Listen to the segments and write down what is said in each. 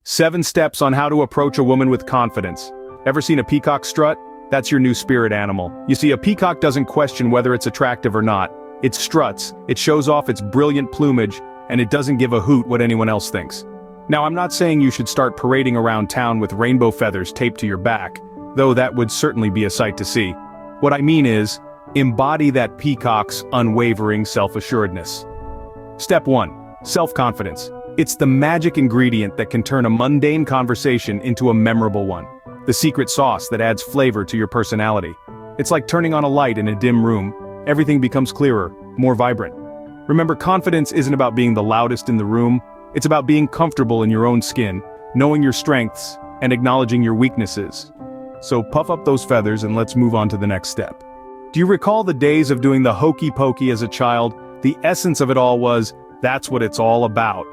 7 steps on how to approach a woman with confidence. Ever seen a peacock strut? That's your new spirit animal. You see, a peacock doesn't question whether it's attractive or not. It struts, it shows off its brilliant plumage, and it doesn't give a hoot what anyone else thinks. Now, I'm not saying you should start parading around town with rainbow feathers taped to your back, though that would certainly be a sight to see. What I mean is, embody that peacock's unwavering self-assuredness. Step 1. Self-confidence. It's the magic ingredient that can turn a mundane conversation into a memorable one. The secret sauce that adds flavor to your personality. It's like turning on a light in a dim room. Everything becomes clearer, more vibrant. Remember, confidence isn't about being the loudest in the room. It's about being comfortable in your own skin, knowing your strengths, and acknowledging your weaknesses. So puff up those feathers and let's move on to the next step. Do you recall the days of doing the hokey pokey as a child? The essence of it all was, that's what it's all about.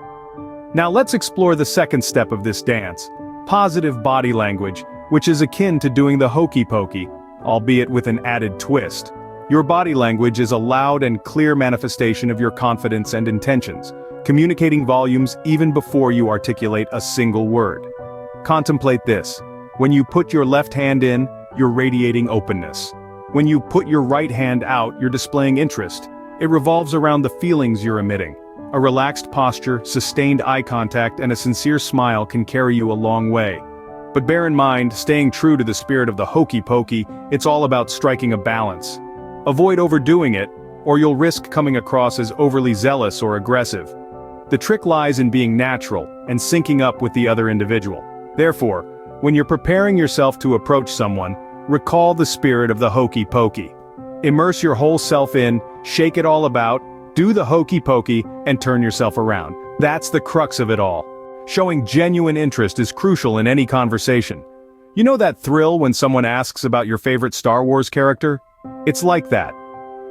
Now let's explore the second step of this dance. Positive body language, which is akin to doing the hokey pokey, albeit with an added twist. Your body language is a loud and clear manifestation of your confidence and intentions, communicating volumes even before you articulate a single word. Contemplate this. When you put your left hand in, you're radiating openness. When you put your right hand out, you're displaying interest. It revolves around the feelings you're emitting. A relaxed posture, sustained eye contact, and a sincere smile can carry you a long way. But bear in mind, staying true to the spirit of the hokey pokey, it's all about striking a balance. Avoid overdoing it, or you'll risk coming across as overly zealous or aggressive. The trick lies in being natural and syncing up with the other individual. Therefore, when you're preparing yourself to approach someone, recall the spirit of the hokey pokey. Immerse your whole self in, shake it all about, do the hokey pokey, and turn yourself around. That's the crux of it all. Showing genuine interest is crucial in any conversation. You know that thrill when someone asks about your favorite Star Wars character? It's like that.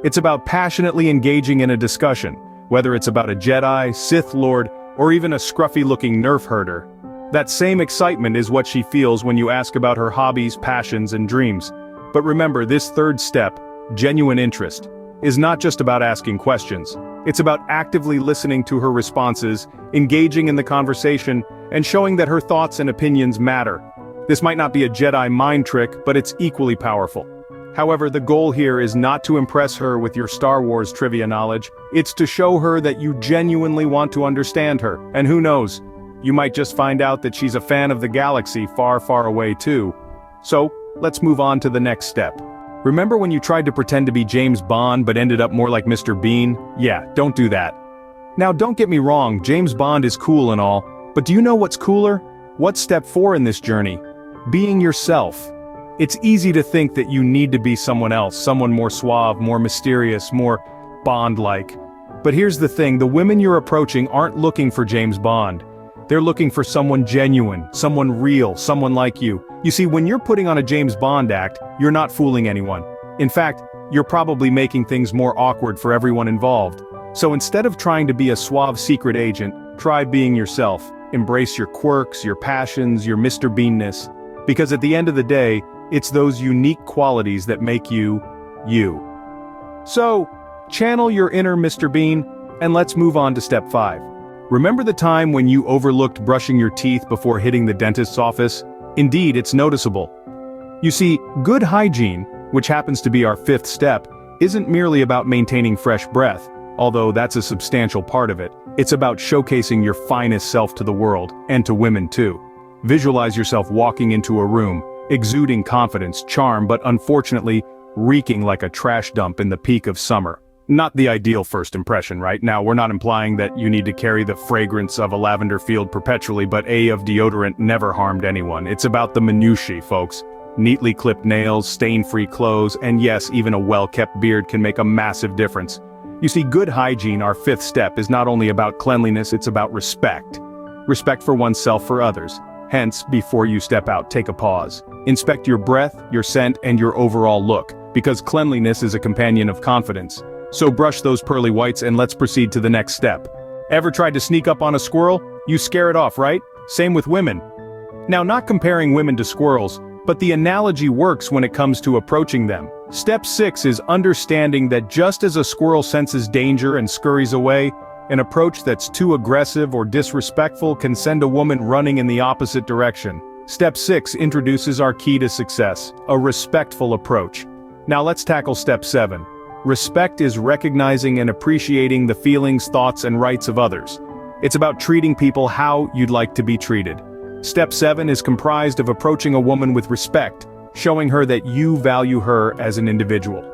It's about passionately engaging in a discussion, whether it's about a Jedi, Sith Lord, or even a scruffy-looking Nerf herder. That same excitement is what she feels when you ask about her hobbies, passions, and dreams. But remember, this third step, genuine interest, is not just about asking questions. It's about actively listening to her responses, engaging in the conversation, and showing that her thoughts and opinions matter. This might not be a Jedi mind trick, but it's equally powerful. However, the goal here is not to impress her with your Star Wars trivia knowledge, it's to show her that you genuinely want to understand her, and who knows, you might just find out that she's a fan of the galaxy far, far away too. So, let's move on to the next step. Remember when you tried to pretend to be James Bond but ended up more like Mr. Bean? Yeah, don't do that. Now don't get me wrong, James Bond is cool and all, but do you know what's cooler? What's step 4 in this journey? Being yourself. It's easy to think that you need to be someone else, someone more suave, more mysterious, more Bond-like. But here's the thing, the women you're approaching aren't looking for James Bond. They're looking for someone genuine, someone real, someone like you. You see, when you're putting on a James Bond act, you're not fooling anyone. In fact, you're probably making things more awkward for everyone involved. So instead of trying to be a suave secret agent, try being yourself. Embrace your quirks, your passions, your Mr. Beanness. Because at the end of the day, it's those unique qualities that make you, you. So, channel your inner Mr. Bean, and let's move on to step 5. Remember the time when you overlooked brushing your teeth before hitting the dentist's office? Indeed, it's noticeable. You see, good hygiene, which happens to be our 5th step, isn't merely about maintaining fresh breath, although that's a substantial part of it. It's about showcasing your finest self to the world, and to women too. Visualize yourself walking into a room, exuding confidence, charm, but unfortunately, reeking like a trash dump in the peak of summer. Not the ideal first impression, right? Now, we're not implying that you need to carry the fragrance of a lavender field perpetually, but of deodorant never harmed anyone. It's about the minutiae, folks. Neatly clipped nails, stain-free clothes, and yes, even a well-kept beard can make a massive difference. You see, good hygiene, our 5th step, is not only about cleanliness, it's about respect. Respect for oneself, for others. Hence, before you step out, take a pause. Inspect your breath, your scent, and your overall look, because cleanliness is a companion of confidence. So brush those pearly whites and let's proceed to the next step. Ever tried to sneak up on a squirrel? You scare it off, right? Same with women. Now, not comparing women to squirrels, but the analogy works when it comes to approaching them. Step 6 is understanding that just as a squirrel senses danger and scurries away, An approach that's too aggressive or disrespectful can send a woman running in the opposite direction. Step 6 introduces our key to success, a respectful approach. Now let's tackle Step 7. Respect is recognizing and appreciating the feelings, thoughts, and rights of others. It's about treating people how you'd like to be treated. Step 7 is comprised of approaching a woman with respect, showing her that you value her as an individual.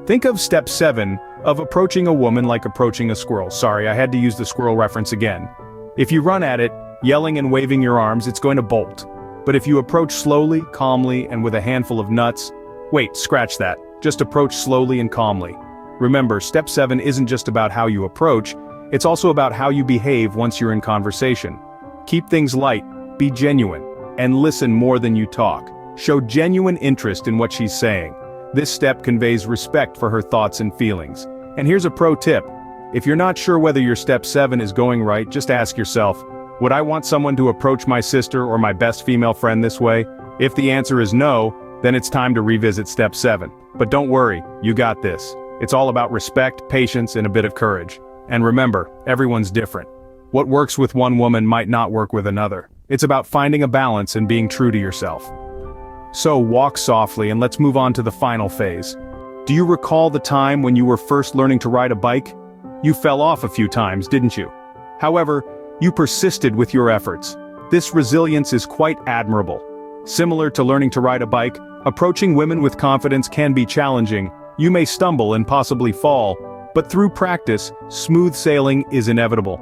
Think of Step 7 of approaching a woman like approaching a squirrel. Sorry, I had to use the squirrel reference again. If you run at it, yelling and waving your arms, it's going to bolt. But if you approach slowly, calmly, and with a handful of nuts, wait, scratch that. Just approach slowly and calmly. Remember, Step 7 isn't just about how you approach, it's also about how you behave once you're in conversation. Keep things light, be genuine, and listen more than you talk. Show genuine interest in what she's saying. This step conveys respect for her thoughts and feelings. And here's a pro tip. If you're not sure whether your Step 7 is going right, just ask yourself, would I want someone to approach my sister or my best female friend this way? If the answer is no, then it's time to revisit Step 7. But don't worry, you got this. It's all about respect, patience, and a bit of courage. And remember, everyone's different. What works with one woman might not work with another. It's about finding a balance and being true to yourself. So walk softly and let's move on to the final phase. Do you recall the time when you were first learning to ride a bike? You fell off a few times, didn't you? However, you persisted with your efforts. This resilience is quite admirable. Similar to learning to ride a bike, approaching women with confidence can be challenging. You may stumble and possibly fall, but through practice, smooth sailing is inevitable.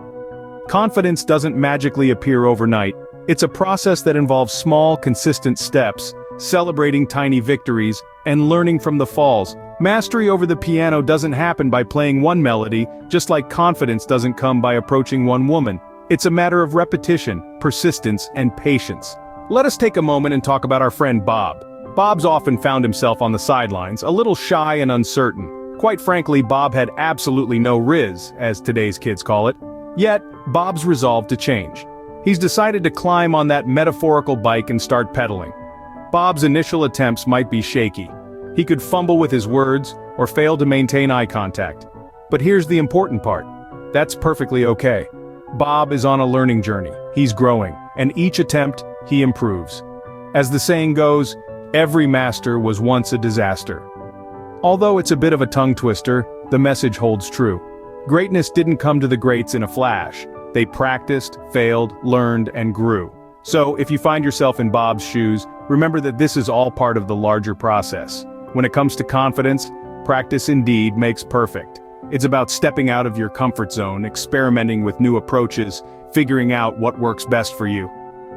Confidence doesn't magically appear overnight. It's a process that involves small, consistent steps, celebrating tiny victories, and learning from the falls. Mastery over the piano doesn't happen by playing one melody, just like confidence doesn't come by approaching one woman. It's a matter of repetition, persistence, and patience. Let us take a moment and talk about our friend Bob. Bob's often found himself on the sidelines, a little shy and uncertain. Quite frankly, Bob had absolutely no riz, as today's kids call it. Yet, Bob's resolved to change. He's decided to climb on that metaphorical bike and start pedaling. Bob's initial attempts might be shaky. He could fumble with his words, or fail to maintain eye contact. But here's the important part. That's perfectly okay. Bob is on a learning journey. He's growing, and each attempt, he improves. As the saying goes, every master was once a disaster. Although it's a bit of a tongue twister, the message holds true. Greatness didn't come to the greats in a flash. They practiced, failed, learned, and grew. So, if you find yourself in Bob's shoes, remember that this is all part of the larger process. When it comes to confidence, practice indeed makes perfect. It's about stepping out of your comfort zone, experimenting with new approaches, figuring out what works best for you.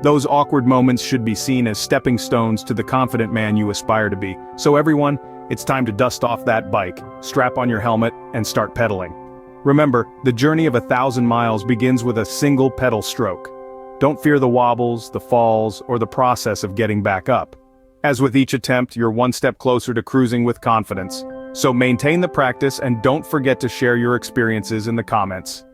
Those awkward moments should be seen as stepping stones to the confident man you aspire to be. So everyone, it's time to dust off that bike, strap on your helmet, and start pedaling. Remember, the journey of 1,000 miles begins with a single pedal stroke. Don't fear the wobbles, the falls, or the process of getting back up. As with each attempt, you're one step closer to cruising with confidence. So maintain the practice and don't forget to share your experiences in the comments.